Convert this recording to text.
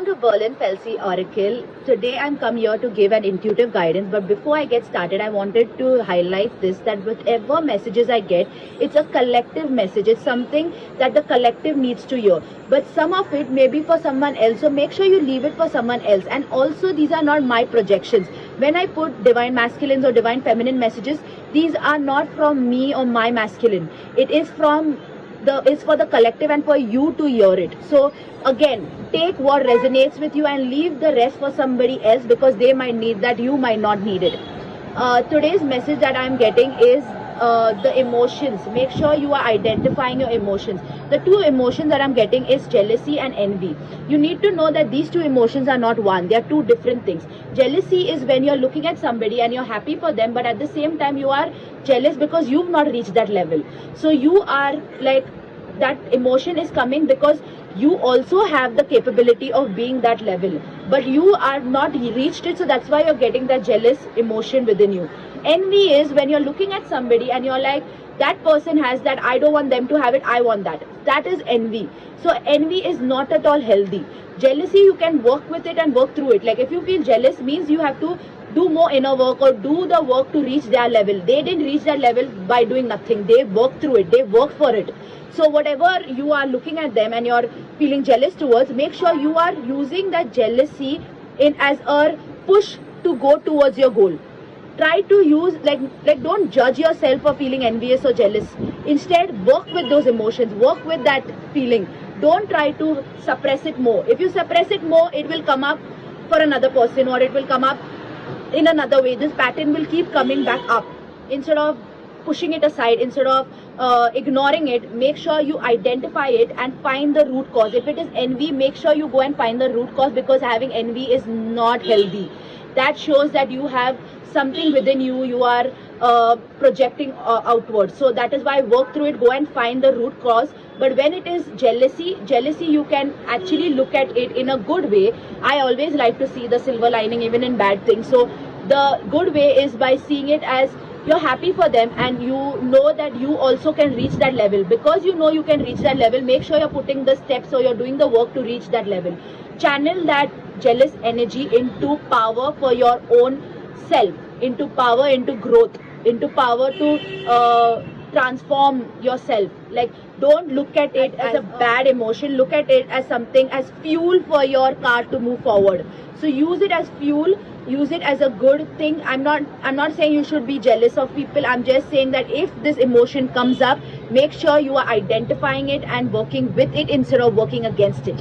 To Berlin Felsi Oracle. Today I'm come here to give an intuitive guidance, but before I get started, I wanted to highlight this, that whatever messages I get, it's a collective message. It's something that the collective needs to hear. But some of it may be for someone else, so make sure you leave it for someone else. And also, these are not my projections. When I put divine masculines or divine feminine messages, these are not from me or my masculine. It is from it's for the collective and for you to hear it. So again, take what resonates with you and leave the rest for somebody else, because they might need that, you might not need it. Today's message that I'm getting is the emotions. Make sure you are identifying your emotions. The two emotions that I'm getting is jealousy and envy. You need to know that these two emotions are not one. They are two different things. Jealousy is when you're looking at somebody and you're happy for them, but at the same time you are jealous because you've not reached that level. So you are like, that emotion is coming because you also have the capability of being that level, but you are not reached it, so that's why you're getting that jealous emotion within you. Envy is when you're looking at somebody and you're like, that person has that, I don't want them to have it, I want that. That is envy. So envy is not at all healthy. Jealousy, you can work with it and work through it. Like if you feel jealous, means you have to do more inner work or do the work to reach their level. They didn't reach that level by doing nothing. They worked through it. They worked for it. So whatever you are looking at them and you're feeling jealous towards, make sure you are using that jealousy in as a push to go towards your goal. Try to use like don't judge yourself for feeling envious or jealous. Instead, work with those emotions, work with that feeling. Don't try to suppress it more. If you suppress it more, it will come up for another person, or it will come up in another way. This pattern will keep coming back up. Instead of pushing it aside, instead of ignoring it, make sure you identify it and find the root cause. If it is envy, make sure you go and find the root cause, because having envy is not healthy. That shows that you have something within you, you are projecting outwards. So that is why work through it, go and find the root cause. But when it is jealousy, you can actually look at it in a good way. I always like to see the silver lining even in bad things. So the good way is by seeing it as you're happy for them and you know that you also can reach that level. Because you know you can reach that level, make sure you're putting the steps or you're doing the work to reach that level. Channel that jealous energy into power for your own self, into power, into growth, into power to transform yourself. Like, don't look at it as a bad emotion, look at it as something, as fuel for your car to move forward. So use it as fuel, use it as a good thing. I'm not saying you should be jealous of people. I'm just saying that if this emotion comes up, make sure you are identifying it and working with it instead of working against it.